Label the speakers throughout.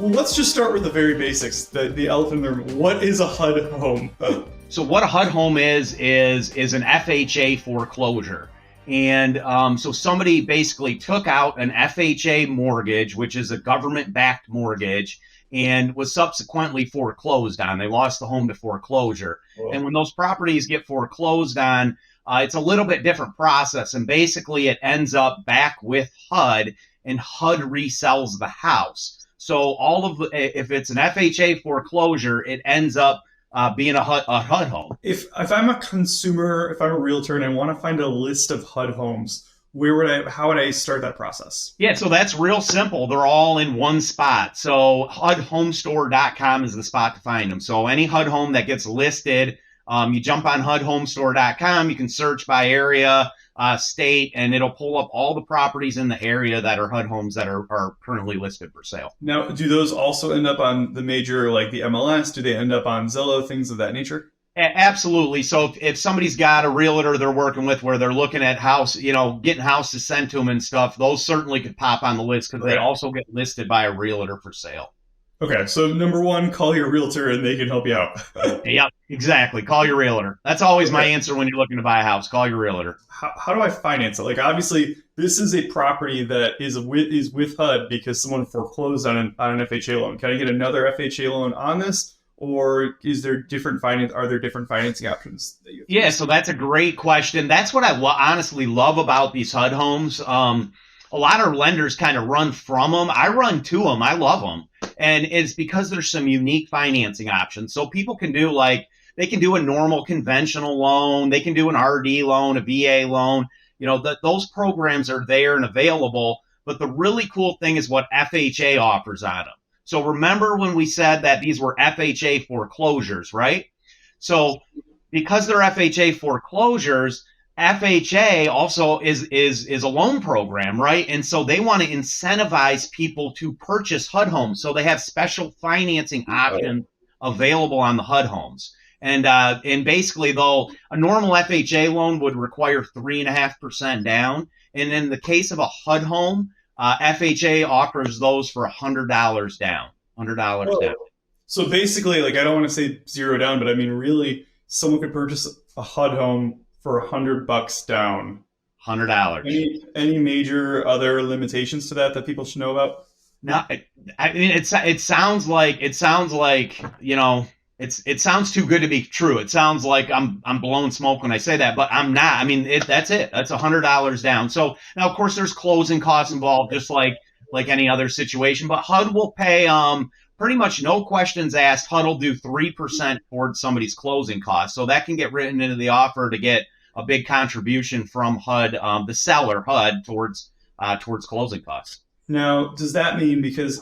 Speaker 1: Well, let's just start with the very basics, the elephant in the room. What is a HUD home?
Speaker 2: So what a HUD home is an FHA foreclosure. And so somebody basically took out an FHA mortgage, which is a government-backed mortgage, and was subsequently foreclosed on. They lost the home to foreclosure.
Speaker 1: Whoa.
Speaker 2: And when those properties get foreclosed on, it's a little bit different process. And basically it ends up back with HUD, and HUD resells the house. So if it's an FHA foreclosure, it ends up being a HUD home.
Speaker 1: If I'm a consumer, if I'm a realtor and I want to find a list of HUD homes, how would I start that process?
Speaker 2: Yeah, so that's real simple. They're all in one spot. So HUDHomestore.com is the spot to find them. So any HUD home that gets listed, you jump on HUDHomestore.com, you can search by area, state, and it'll pull up all the properties in the area that are HUD homes that are currently listed for sale.
Speaker 1: Now, do those also end up on the major, like the MLS? Do they end up on Zillow, things of that nature?
Speaker 2: Absolutely. So if somebody's got a realtor they're working with where they're looking at getting houses sent to them and stuff, those certainly could pop on the list because they also get listed by a realtor for sale.
Speaker 1: Okay, so number one, call your realtor and they can help you out.
Speaker 2: Yep, exactly. Call your realtor. That's always my answer when you're looking to buy a house. Call your realtor.
Speaker 1: How do I finance it? Like, obviously, this is a property that is with HUD because someone foreclosed on an FHA loan. Can I get another FHA loan on this? Or are there different financing options?
Speaker 2: Yeah, so that's a great question. That's what I honestly love about these HUD homes. A lot of lenders kind of run from them. I run to them. I love them. And it's because there's some unique financing options. So people can do they can do a normal conventional loan. They can do an RD loan, a VA loan. Those programs are there and available. But the really cool thing is what FHA offers on them. So remember when we said that these were FHA foreclosures, right? So because they're FHA foreclosures, FHA also is a loan program, right? And so they want to incentivize people to purchase HUD homes. So they have special financing options available on the HUD homes. And basically, though, a normal FHA loan would require 3.5% down. And in the case of a HUD home, FHA offers those for $100 down. $100 down.
Speaker 1: So basically, I don't want to say zero down, but I mean, really, someone could purchase a HUD home for $100 down.
Speaker 2: $100.
Speaker 1: Any major other limitations to that people should know about?
Speaker 2: No, I mean it sounds like it sounds too good to be true. It sounds like I'm blowing smoke when I say that, but I'm not. I mean that's it. That's $100 down. So now of course there's closing costs involved, just like any other situation. But HUD will pay pretty much no questions asked. HUD will do 3% towards somebody's closing costs, so that can get written into the offer to get a big contribution from HUD, the seller HUD towards closing costs.
Speaker 1: Now, does that mean because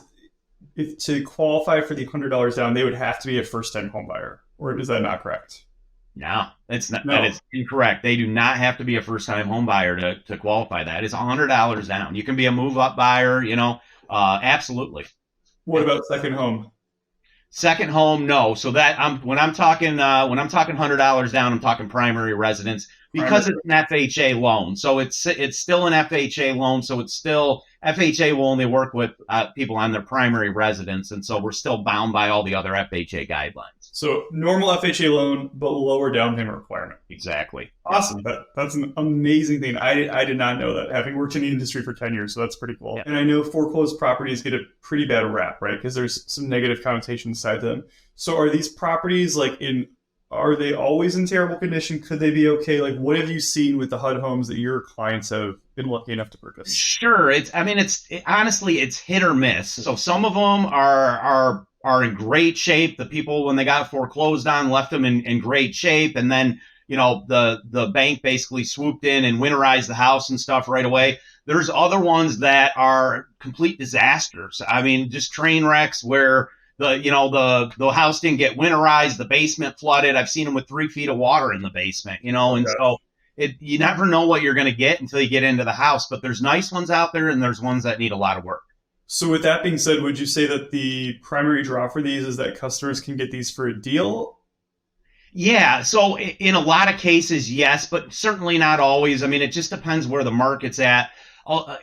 Speaker 1: if to qualify for the $100 down, they would have to be a first-time home buyer, or is that not correct?
Speaker 2: No, it's not. No. That is incorrect. They do not have to be a first-time home buyer to qualify. That is $100 down. You can be a move-up buyer. Absolutely.
Speaker 1: What about second home?
Speaker 2: Second home, no. So that when I'm talking $100 down, I'm talking primary residence because it's an FHA loan. So it's still an FHA loan. So it's still FHA will only work with people on their primary residence, and so we're still bound by all the other FHA guidelines.
Speaker 1: So normal FHA loan, but lower down payment requirement.
Speaker 2: Exactly.
Speaker 1: Awesome. That's an amazing thing. I did not know that, having worked in the industry for 10 years. So that's pretty cool. Yeah. And I know foreclosed properties get a pretty bad rap, right? Because there's some negative connotations side to them. So are these properties are they always in terrible condition? Could they be okay? What have you seen with the HUD homes that your clients have been lucky enough to purchase?
Speaker 2: Sure. Honestly, it's hit or miss. So some of them are in great shape. The people, when they got foreclosed on, left them in great shape. And then, the bank basically swooped in and winterized the house and stuff right away. There's other ones that are complete disasters. I mean, just train wrecks where the house didn't get winterized, the basement flooded. I've seen them with 3 feet of water in the basement, and so you never know what you're going to get until you get into the house. But there's nice ones out there and there's ones that need a lot of work.
Speaker 1: So with that being said, would you say that the primary draw for these is that customers can get these for a deal?
Speaker 2: Yeah. So in a lot of cases, yes, but certainly not always. I mean, it just depends where the market's at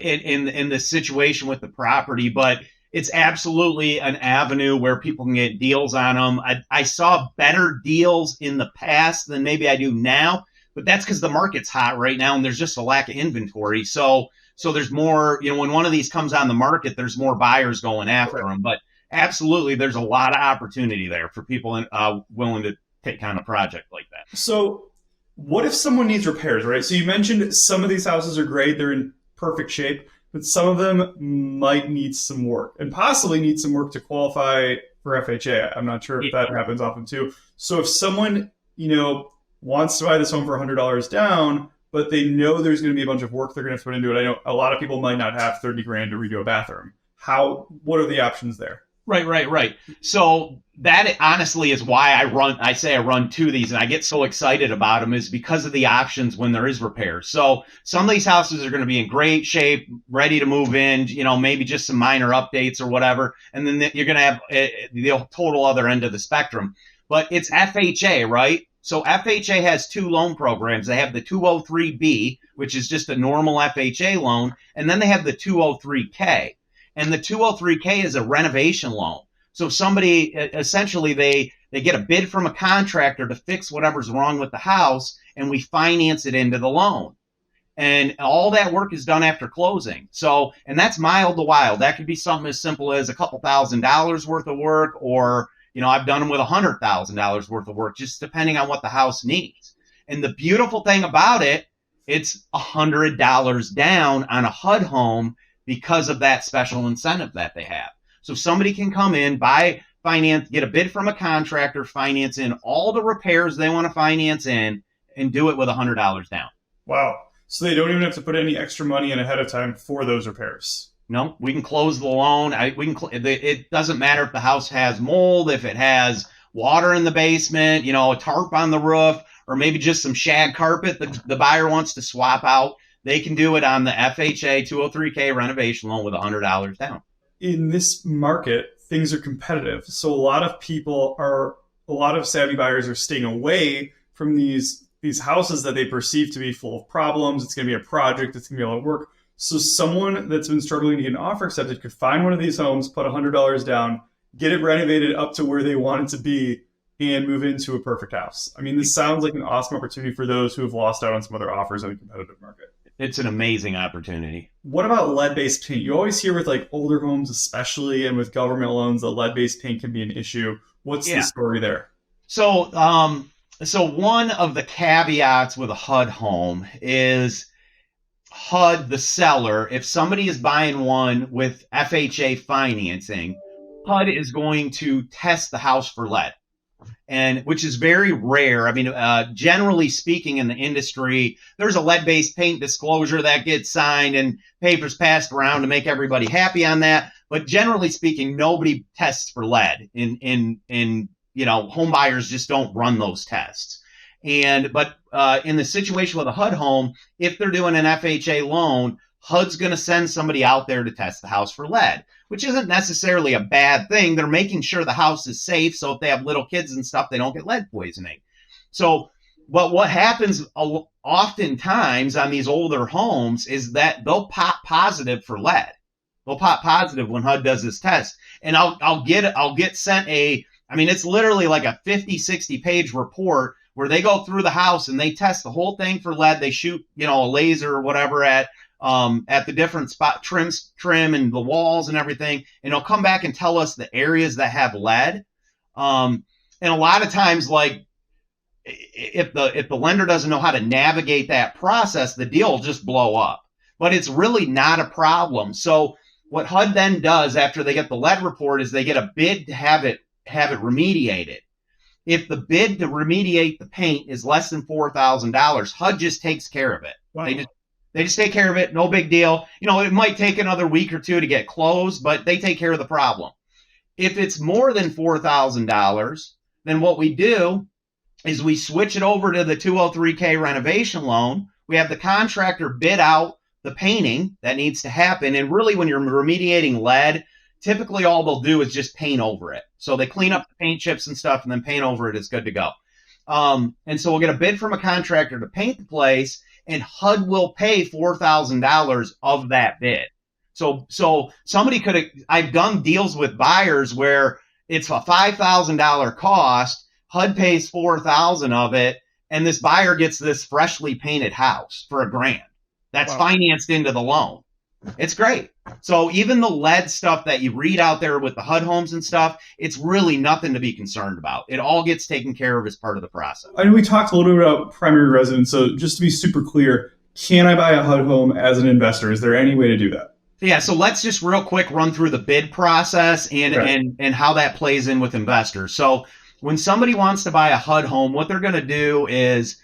Speaker 2: in the situation with the property. But It's absolutely an avenue where people can get deals on them. I saw better deals in the past than maybe I do now, but that's because the market's hot right now and there's just a lack of inventory. So there's more, when one of these comes on the market, there's more buyers going after them. But absolutely, there's a lot of opportunity there for people willing to take on a project like that.
Speaker 1: So, what if someone needs repairs, right? So, you mentioned some of these houses are great, they're in perfect shape, but some of them might need some work and possibly need some work to qualify for FHA. I'm not sure if that happens often too. So, if someone, wants to buy this home for $100 down, but they know there's going to be a bunch of work they're going to put into it. I know a lot of people might not have 30 grand to redo a bathroom. What are the options there?
Speaker 2: Right. So that honestly is why I run two of these and I get so excited about them, is because of the options when there is repairs. So some of these houses are going to be in great shape, ready to move in, maybe just some minor updates or whatever. And then you're going to have the total other end of the spectrum. But it's FHA, right? So FHA has two loan programs. They have the 203B, which is just a normal FHA loan, and then they have the 203K. And the 203K is a renovation loan. So somebody, essentially, they get a bid from a contractor to fix whatever's wrong with the house, and we finance it into the loan. And all that work is done after closing. So, and that's mild to wild. That could be something as simple as a couple $1,000s worth of work, or I've done them with $100,000 worth of work, just depending on what the house needs. And the beautiful thing about it, it's $100 down on a HUD home because of that special incentive that they have. So somebody can come in, buy, finance, get a bid from a contractor, finance in all the repairs they want to finance in, and do it with $100 down.
Speaker 1: Wow. So they don't even have to put any extra money in ahead of time for those repairs.
Speaker 2: No, we can close the loan. It doesn't matter if the house has mold, if it has water in the basement, a tarp on the roof, or maybe just some shag carpet the buyer wants to swap out. They can do it on the FHA 203K renovation loan with $100 down.
Speaker 1: In this market, things are competitive. So a lot of savvy buyers are staying away from these houses that they perceive to be full of problems. It's going to be a project. It's going to be a lot of work. So someone that's been struggling to get an offer accepted could find one of these homes, put $100 down, get it renovated up to where they want it to be, and move into a perfect house. I mean, this sounds like an awesome opportunity for those who have lost out on some other offers in a competitive market.
Speaker 2: It's an amazing opportunity.
Speaker 1: What about lead-based paint? You always hear with older homes especially, and with government loans, that lead-based paint can be an issue. What's the story there?
Speaker 2: So one of the caveats with a HUD home is HUD, the seller, if somebody is buying one with FHA financing, HUD is going to test the house for lead, and which is very rare. I mean, generally speaking, in the industry, there's a lead-based paint disclosure that gets signed and papers passed around to make everybody happy on that. But generally speaking, nobody tests for lead. Home buyers just don't run those tests. But in the situation with a HUD home, if they're doing an FHA loan, HUD's going to send somebody out there to test the house for lead, which isn't necessarily a bad thing. They're making sure the house is safe, so if they have little kids and stuff, they don't get lead poisoning. So, but what happens oftentimes on these older homes is that they'll pop positive for lead. They'll pop positive when HUD does this test, and I'll get sent it's literally like a 50, 60 page report where they go through the house and they test the whole thing for lead. They shoot, a laser or whatever at the different spot trim and the walls and everything. And they'll come back and tell us the areas that have lead. And a lot of times, if the lender doesn't know how to navigate that process, the deal will just blow up. But it's really not a problem. So what HUD then does after they get the lead report is they get a bid to have it remediated. If the bid to remediate the paint is less than $4,000, HUD just takes care of it.
Speaker 1: Wow.
Speaker 2: They just take care of it. No big deal. It might take another week or two to get closed, but they take care of the problem. If it's more than $4,000, then what we do is we switch it over to the 203K renovation loan. We have the contractor bid out the painting that needs to happen. And really, when you're remediating lead, typically all they'll do is just paint over it. So they clean up the paint chips and stuff and then paint over it. It's good to go. And so we'll get a bid from a contractor to paint the place, and HUD will pay $4,000 of that bid. So somebody could have, I've done deals with buyers where it's a $5,000 cost, HUD pays 4,000 of it, and this buyer gets this freshly painted house for $1,000. That's
Speaker 1: Wow.
Speaker 2: financed into the loan. It's great. So even the lead stuff that you read out there with the HUD homes and stuff, it's really nothing to be concerned about. It all gets taken care of as part of the process.
Speaker 1: I know we talked a little bit about primary residence. So just to be super clear, can I buy a HUD home as an investor? Is there any way to do that?
Speaker 2: Yeah, so let's just real quick run through the bid process and how that plays in with investors. So when somebody wants to buy a HUD home, what they're going to do is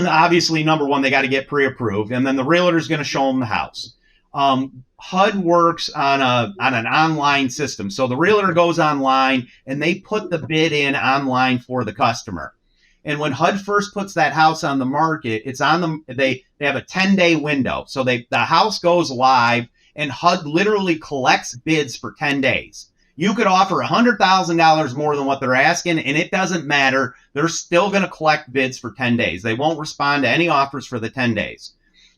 Speaker 2: obviously, number one, they got to get pre-approved, and then the realtor is going to show them the house. HUD works on an online system. So the realtor goes online and they put the bid in online for the customer. And when HUD first puts that house on the market, it's on they have a 10-day window. So the house goes live and HUD literally collects bids for 10 days. You could offer $100,000 more than what they're asking, and it doesn't matter. They're still going to collect bids for 10 days. They won't respond to any offers for the 10 days.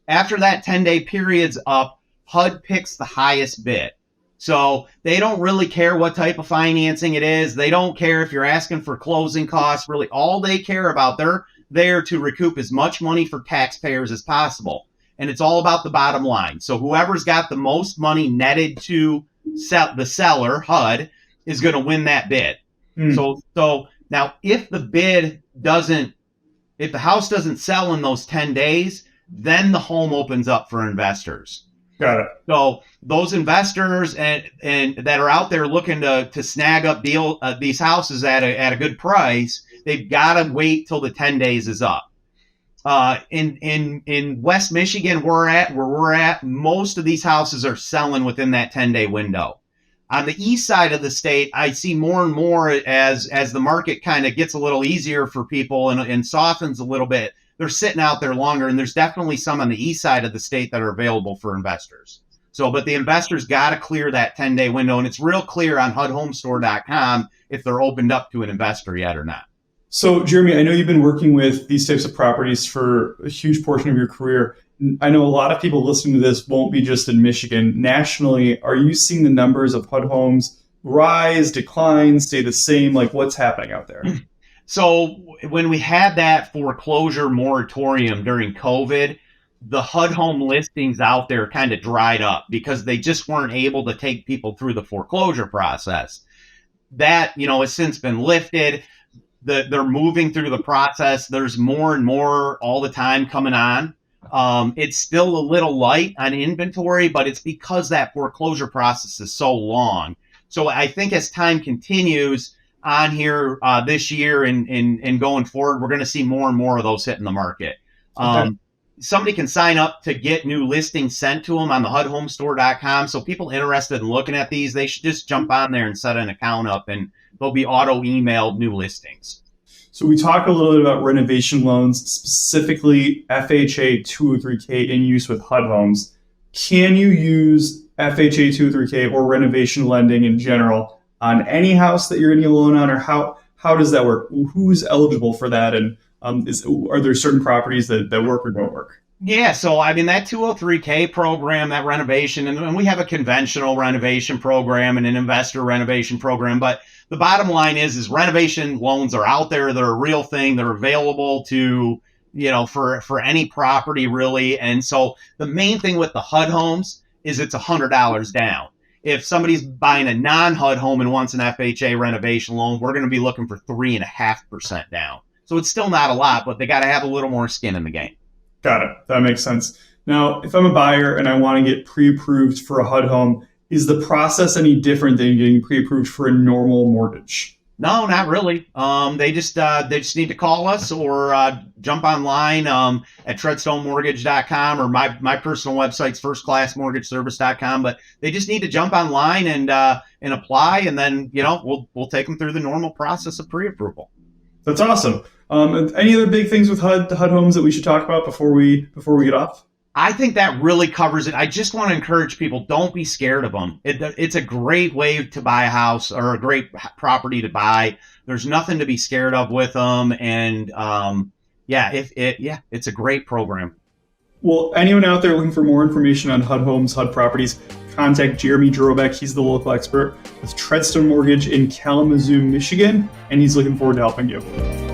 Speaker 2: After that 10-day period's up, HUD picks the highest bid. So they don't really care what type of financing it is. They don't care if you're asking for closing costs. Really, all they care about, they're there to recoup as much money for taxpayers as possible. And it's all about the bottom line. So whoever's got the most money netted to the seller, HUD, is going to win that bid. So now if the house doesn't sell in those 10 days, then the home opens up for investors.
Speaker 1: Got it.
Speaker 2: So those investors and that are out there looking to snag up these houses at a good price, they've got to wait till the 10 days is up. In West Michigan, where we're at, most of these houses are selling within that 10-day window. On the east side of the state, I see more and more as the market kind of gets a little easier for people and softens a little bit. They're sitting out there longer, and there's definitely some on the east side of the state that are available for investors. So, but the investors got to clear that 10-day window, and it's real clear on HUDHomestore.com if they're opened up to an investor yet or not.
Speaker 1: So, Jeremy, I know you've been working with these types of properties for a huge portion of your career. I know a lot of people listening to this won't be just in Michigan. Nationally, are you seeing the numbers of HUD homes rise, decline, stay the same? Like, what's happening out there?
Speaker 2: So when we had that foreclosure moratorium during COVID, the HUD home listings out there kind of dried up because they just weren't able to take people through the foreclosure process. That, has since been lifted. They're moving through the process. There's more and more all the time coming on. It's still a little light on inventory, but it's because that foreclosure process is so long. So I think as time continues on here this year and going forward, we're going to see more and more of those hitting the market.
Speaker 1: Okay.
Speaker 2: Somebody can sign up to get new listings sent to them on the HUDHomestore.com. So people interested in looking at these, they should just jump on there and set an account up, and they'll be auto-emailed new listings.
Speaker 1: So we talked a little bit about renovation loans, specifically FHA 203K in use with HUD homes. Can you use FHA 203K or renovation lending in general on any house that you're getting a loan on, or how does that work? Who's eligible for that, and are there certain properties that work or don't work?
Speaker 2: Yeah, so I mean, that 203K program, that renovation, and we have a conventional renovation program and an investor renovation program, but the bottom line is renovation loans are out there. They're a real thing. They're available to, for any property really. And so the main thing with the HUD homes is it's $100 down. If somebody's buying a non-HUD home and wants an FHA renovation loan, we're going to be looking for 3.5% down. So it's still not a lot, but they got to have a little more skin in the game.
Speaker 1: Got it. That makes sense. Now, if I'm a buyer and I want to get pre-approved for a HUD home, is the process any different than getting pre-approved for a normal mortgage?
Speaker 2: No, not really. They just need to call us or jump online at treadstonemortgage.com, or my personal website's firstclassmortgageservice.com. But they just need to jump online and apply, and then we'll take them through the normal process of pre-approval.
Speaker 1: That's awesome. Any other big things with HUD homes that we should talk about before we get off?
Speaker 2: I think that really covers it. I just want to encourage people, don't be scared of them. It's a great way to buy a house, or a great property to buy. There's nothing to be scared of with them. And it's a great program.
Speaker 1: Well, anyone out there looking for more information on HUD Homes, HUD Properties, contact Jeremy Drobeck. He's the local expert with Treadstone Mortgage in Kalamazoo, Michigan, and he's looking forward to helping you.